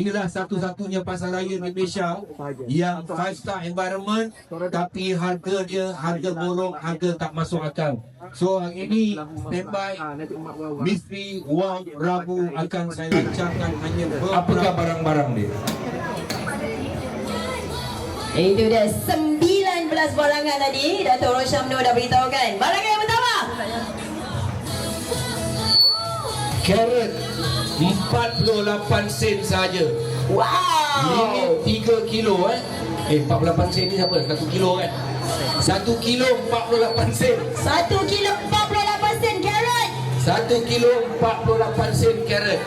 inilah satu-satunya pasaraya di Malaysia yang 5-star environment tapi harga dia harga borong, harga tak masuk akal. So hari ini standby misteri wang Rabu akan saya lancarkan hanya apakah barang-barang dia. Itu dia 19 barangan tadi Dato' Rosyamno dah beritahu kan. Barangan yang pertama, Carrot 48 sen saja. wow, Ini 3 kilo 48 sen ni siapa? 1 kilo kan? 1 kilo 48 sen. 1 kilo 48 sen carrot. 1 kilo 48 sen carrot.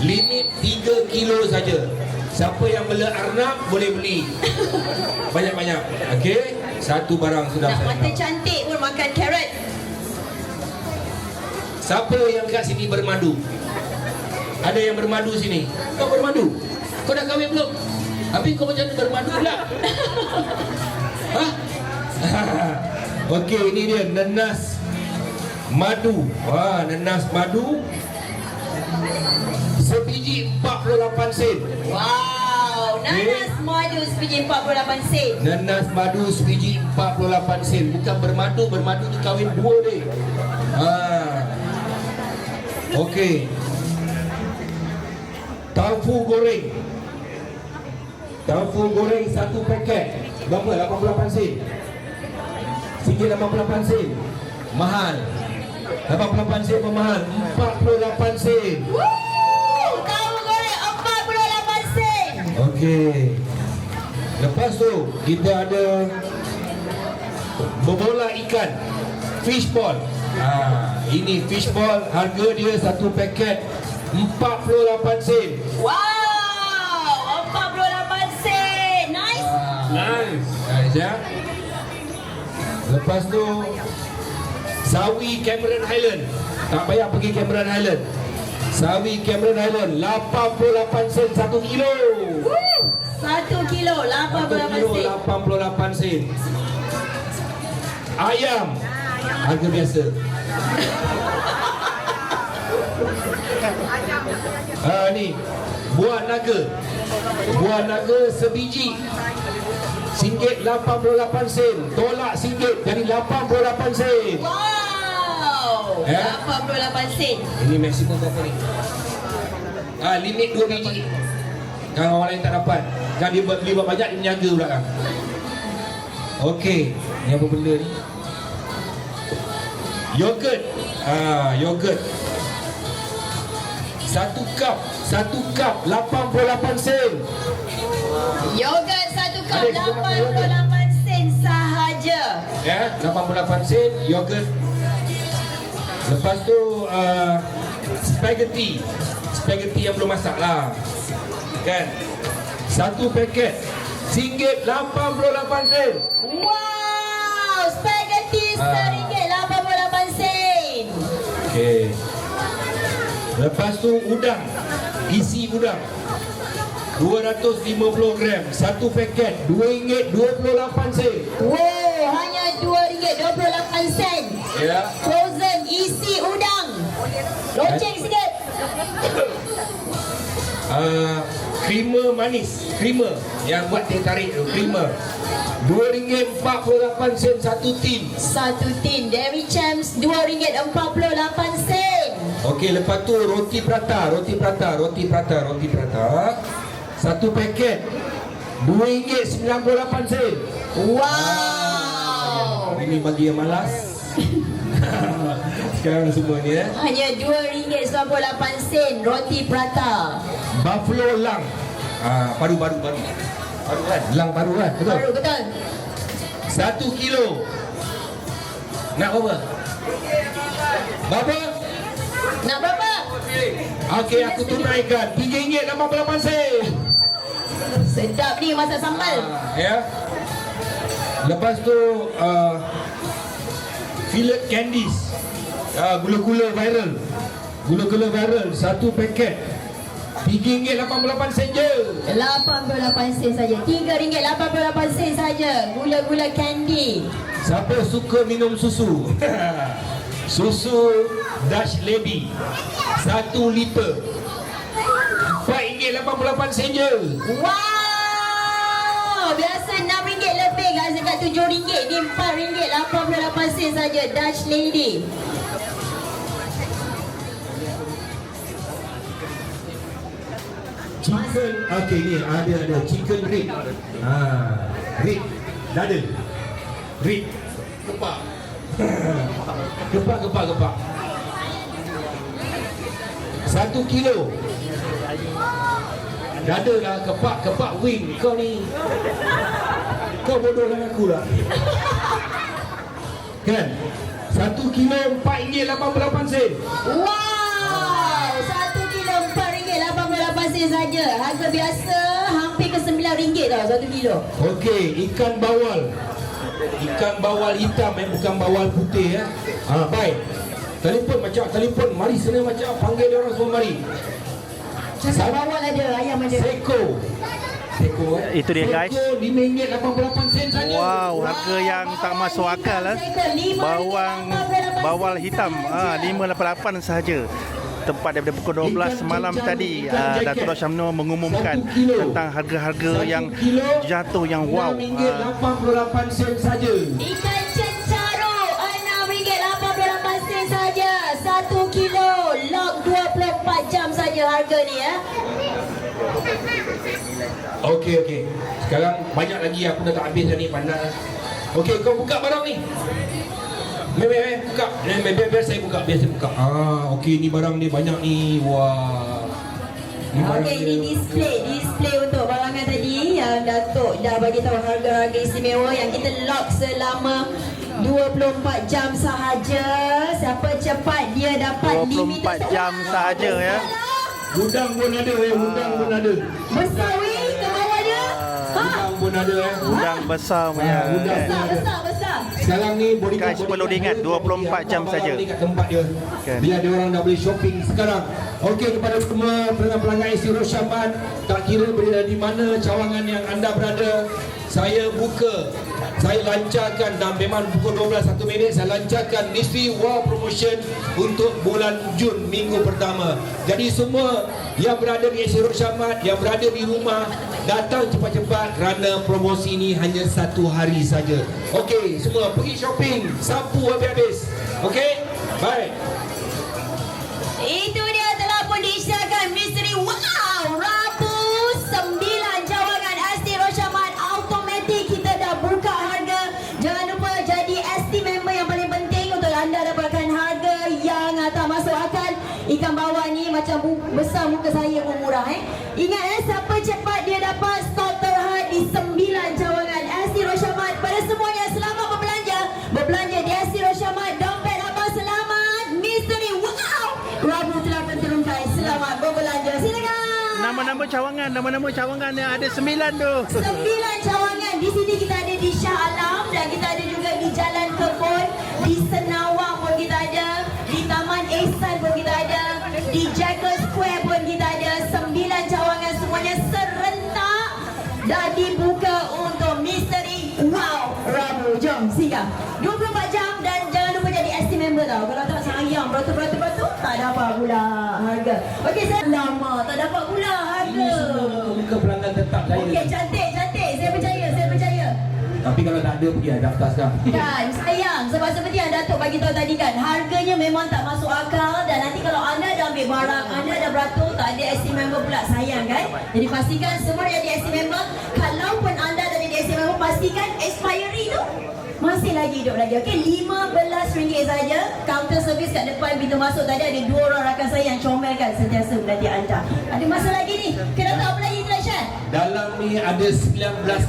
Limit 3 kilo saja. Siapa yang bela arnab boleh beli. Banyak-banyak. Okey, satu barang sudah Nak saya mata nak. cantik pun makan carrot. Siapa yang kat sini bermadu? Ada yang bermadu sini? Kau bermadu? Kau dah kahwin belum? Habis kau macam mana bermadu pula? Hah? Okey, ini dia nenas madu. Wah, nenas madu. Sebiji 48 sen. Wow, nanas madu sebiji 48 sen. Nenas madu sebiji 48 sen. Bukan bermadu, bermadu tu kahwin dua dia. Okey. Taufu goreng. Taufu goreng satu paket. Berapa? 88 sen. RM88 sen. Mahal. 88 sen pun mahal. 48 sen. Woo! Tahu goreng 48 sen. Okey. Lepas tu kita ada berbola ikan, fish ball. Ini fish ball, harga dia satu paket 48 sen. Wow, 48 sen. Nice. Nice ya. Lepas tu sawi Cameron Highland. Tak payah pergi Cameron Highland. Sawi Cameron Highland 88 sen 1 kilo. Woo! 1 kilo 88 sen. 88 sen. Ayam harga biasa. Ni buah naga. Buah naga sebiji RM1.88 sen. Tolak RM1 jadi 88 sen. Wow, 88 sen. Ini maksimum berapa ni? Limit 2 biji. Kalau orang lain tak dapat, kan dia beli banyak, dia menjaga pula kan. Okey, ni apa benda ni? Yogurt. Yogurt. Satu cup 88 sen. Yogurt 1 cup Adik, kita makan yogurt. 88 sen sahaja. Ya, 88 sen yogurt. Lepas tu spaghetti. Spaghetti yang belum masak lah. Kan? Satu paket RM1.88 sen. Wow, spaghetti RM1.88 sen. Okey. Lepas tu udang. Isi udang 250 gram. Satu paket RM2.28 sen. Wow, hanya RM2.28 sen. Ya. Frozen isi udang. Lonceng sikit. Creamer manis. Creamer yang buat teh tarik tu. Creamer RM2.48 sen satu tin. Satu tin Dairy Champs RM2.48 sen. Okey, lepas tu roti prata. Satu paket RM2.98 sen. Wow. Ini bagi yang malas. Sekarang semua ni Hanya RM2.98 sen roti prata. Buffalo lang. Paru kan? Lang paru kan? Betul? Baru betul. 1 kilo. Nak berapa? Berapa? Nak berapa? Okey, aku tunaikan RM3.88 sen. Sedap ni masak sambal. Ya. Lepas tu fillet candies. Gula-gula viral. Gula-gula viral satu paket RM3.88 sen je. 88 sen saja. RM3.88 sen saja. Gula-gula candy. Siapa suka minum susu? Susu Dutch Lady 1 liter RM4.88 RM6.88 je. Wow, biasa RM6 lebih guys, dekat RM7 ni RM4.88 saja Dutch Lady. Chicken, okey ni ada chicken rib. Rib, dada. Rib, kepak. Kepak. 1 kilo. Dada lah, kepak wing. Kau ni, kau bodoh dengan aku lah. Kan? 1 kilo RM4.88. Wow, 1 kilo RM4.88 saja. Harga biasa hampir ke RM9 tau 1 kilo. Okey, ikan bawal. Ikan bawal hitam bukan bawal putih ya. Baik. Telefon. Mari sana macam panggil dia orang semua mari. Cakap bawal ada, ayam ada. Seko. Itu dia guys. Seko RM5.88 saja. Wow, harga yang tak masuk akal lah. Bawal hitam RM5.88 sahaja. Tepat daripada pukul 12 malam tadi, Datuk Syamno mengumumkan tentang harga-harga yang jatuh yang wow. RM6.88 saja. Ikan cencaro RM6.88 saja. 1 kilo, log 24 jam saja harga ni ya. Okey. Sekarang banyak lagi aku dah tak habis dah ni, pandai. Okey, kau buka barang ni. Buka. Biar saya buka. Okey, ni barang ni banyak ni. Wah. Okey, ini display untuk barangan tadi yang Datuk dah bagi tahu harga-harga istimewa yang kita lock selama 24 jam sahaja. Siapa cepat dia dapat 24 jam sahaja ya. Udang pun ada. Besar weh ke bawah dia. Udang pun ada Udang besar punya. Besar. Sekarang ni Guys, perlu diingat 24 jam saja. Kat tempat dia. Kan. Biar dia orang dah boleh shopping sekarang. Okey, kepada semua pelanggan IC Rosyaman, tak kira berada di mana cawangan yang anda berada, saya lancarkan dan memang pukul 12 1 minit saya lancarkan Mystery Wow Promotion untuk bulan Jun minggu pertama. Jadi semua yang berada di IC Rosyaman, yang berada di rumah, datang cepat-cepat kerana promosi ini hanya 1 hari saja. Okey, semua pergi shopping, sapu habis-habis. Okey? Baik. Itu dia telah pun diisyaratkan Mystery Wow Rabu 9 cawangan ST Rosyaman automatik. Kita dah buka harga. Jangan lupa jadi ST member yang paling penting untuk anda dapatkan harga yang tak masuk akal. Ikan bawal ni macam besar muka saya pun murah Ingat siapa cepat dia dapat stok terhad di 9 cawangan ST Rosyaman. Pada semuanya selamat berbelanja di ST Rosyaman. Dompet abang selamat. Mystery Wow Rabu telah menurunkan. Selamat berbelanja. Silakan. Nama-nama cawangan yang ada 9 tu. 9 cawangan. Di sini kita ada di Shah Alam dan kita ada juga di Jalan Kebun, di Senawang pun kita ada, di Taman Ehsan pun kita ada, di Jackal Square pun kita ada. 9 cawangan semuanya serentak dah dibuka untuk Mystery Wow Rabu. Jom singgah 24 jam dan jangan lupa jadi ST member tau. Kalau tak sayang beratur tak dapat pula harga. Okey, saya lama tak dapat pula harga. Ini semua muka pelanggan tetap saya. Okey, cantik. Saya percaya. Tapi kalau tak ada, pergi daftar sekarang. Kan, sayang. Sebab seperti yang Datuk bagi tahu tadi kan, harganya memang tak masuk akal. Dan nanti kalau anda dah ambil barang, anda dah beratur, tak ada ST member pula, sayang kan. Jadi pastikan semua yang di ST member. Kalaupun anda dah di ST member, pastikan expiry tu masih lagi hidup lagi. Okey, RM15 saja. Counter service kat depan pintu masuk tadi ada 2 orang rakan saya yang comelkan sentiasa belanja anda. Ada masa lagi ni. Kita tahu apa lagi Shan? Dalam ni ada 19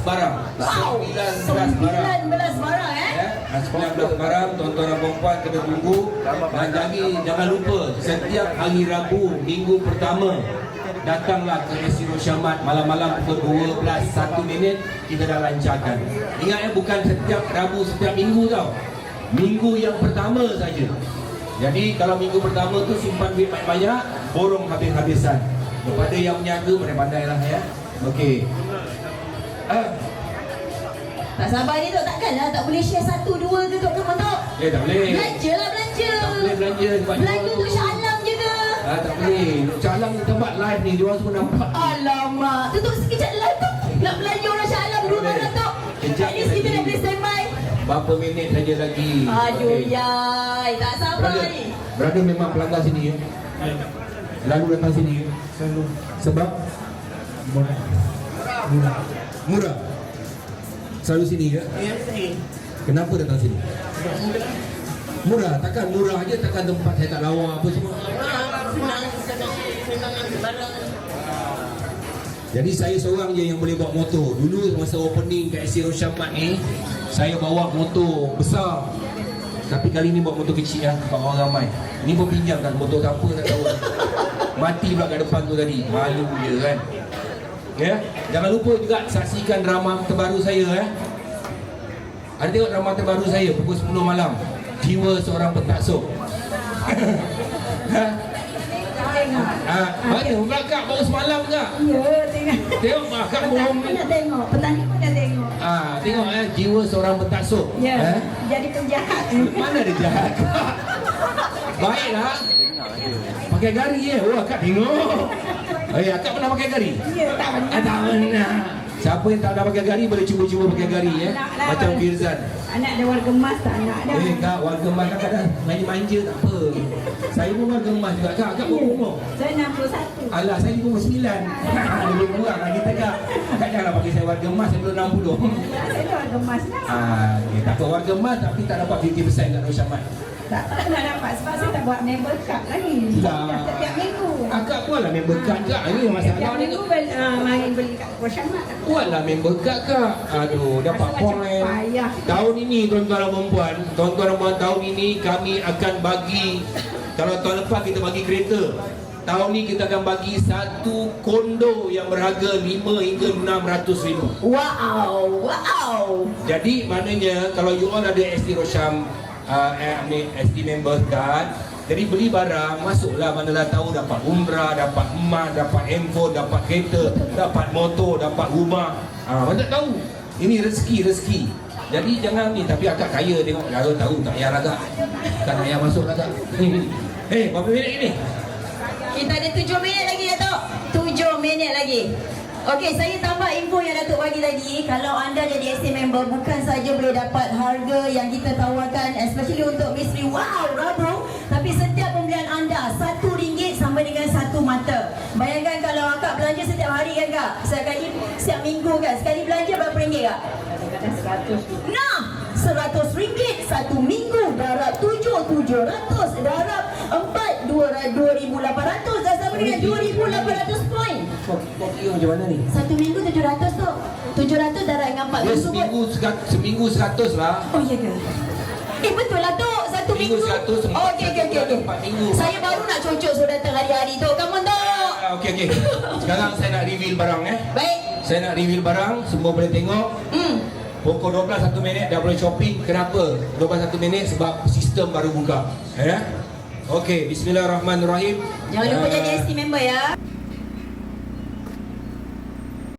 barang. Wow, 19 barang 19 barang, tuan-tuan dan puan kena tunggu. Dan jangan lupa, setiap hari Rabu minggu pertama datanglah ke ST Rosyaman malam-malam pukul 12 1 minit. Kita dah lancarkan. Ingat bukan setiap Rabu, setiap minggu tau. Minggu yang pertama saja. Jadi kalau minggu pertama tu simpan duit banyak, borong habis-habisan. Kepada yang menjaga, pandai-pandailah ya. Okey. Tak sabar ni tu, takkanlah tak boleh share 1, 2 ke kat rumah tu. Tak boleh. Belanja. Tak boleh belanja sebab Belanja untuk Shah Alam je ke? Tak boleh. Calang tempat live ni, dia orang semua nampak. Alamak, tutup sekejap lah tu. Nak belanja orang Shah Alam dulu mana tu. Kejap At least kita dah boleh standby. Berapa minit saja lagi. Aduh, Okey. yai. Tak sabar Brother, ni. brother memang pelanggan sini ya? Lalu datang sini ya? Sebab? Murah. Selalu sini ya? Kenapa datang sini? Murah, takkan murah aja, takkan tempat saya tak lawa apa semua. Jadi saya seorang je yang boleh bawa motor. Dulu masa opening kat SC Rosyamat ni, saya bawa motor besar. Tapi kali ni bawa motor kecil lah, sebab orang ramai. Ni pun pinjam kan, motor siapa tak tahu. Mati pula kat depan tu tadi. Malu je kan. Ya, jangan lupa juga saksikan drama terbaru saya. Ada tengok drama terbaru saya pukul 10 malam. Jiwa Seorang Pentaksub. Mana pula Kak baru semalam Kak? Ya, tengok. Tengok Kak bohong ni. Nak tengok. Petani pun dah tengok. Tengok Jiwa Seorang Pentaksub. Ya, jadi penjahat. Mana dia jahat? Baiklah. Pakai gari Wah, Kak tengok. Akak pernah pakai gari? Ya, tak pernah. Tak pernah. Siapa yang tak pernah pakai gari boleh cuba-cuba pakai gari Naklah, Macam boleh. Firzan. Anak ada warga emas tak nak dah. Kak, warga emas kakak dah manja-manja tak apa. Saya pun warga emas juga. Kak berapa umur? Saya 61. Alah, saya umur 9. Lebih kurang lagi tegak. Kak janganlah bagi saya warga emas, saya belum 60. Saya ada warga emas lah. Okay. Tak apa, warga emas tapi tak dapat 50% kat Rosyamat. Tak nak dapat sebab saya tak buat member card lagi. Tak. Setiap minggu. Akak buatlah member card Kak. Ini Setiap masalah ni. minggu main beli kat Rosyamat. Buatlah member card Kak. Aduh, dapat Macam poin. payah. Tahun ini tuan-tuan dan puan-puan, tahun ini kami akan bagi, kalau tahun lepas kita bagi kereta, tahun ni kita akan bagi satu kondo yang berharga 5 hingga 600 ribu. Wow. Jadi maknanya kalau you all ada SD Rosyam, SD member card, jadi beli barang, masuklah, manalah tahu dapat umrah, dapat emas, dapat handphone, dapat kereta, dapat motor, dapat rumah. Mana tak tahu. Ini rezeki. Jadi jangan ni, tapi akak kaya tengok. Kalau tahu tak payah lah Kak. Tak payah masuk lah Kak. Berapa minit ini? Kita ada 7 minit lagi Datuk. 7 minit lagi. Okey, saya tambah info yang Datuk bagi tadi. Kalau anda jadi SC member, bukan saja boleh dapat harga yang kita tawarkan, especially untuk misteri Rabu, tapi setiap pembelian anda RM1 sama dengan 1 mata. Bayangkan kalau akak belanja setiap hari kan Kak, setiap minggu kan, sekali belanja berapa ringgit Kak? Kadang-kadang 100. Nah, RM100 1 minggu, darab 7,700, darab 4, 2,800, dah sama dengan 2,800 poin. Kau kira macam mana ni? 1 minggu 700 tu. 700 darab dengan 4 Dia minggu. seminggu 100 lah. Oh iya ke? Betul lah tu. 1 minggu. Minggu 100, Okey. 4 minggu. Saya baru nak cocok suruh datang hari-hari tu. Come on tu. Okey. Sekarang saya nak reveal barang Baik. Saya nak reveal barang, semua boleh tengok. Pukul 12 1 minit dah boleh shopping. Kenapa? 12 1 minit sebab sistem baru buka. Okey, bismillahirrahmanirrahim. Jangan lupa jadi SC member ya.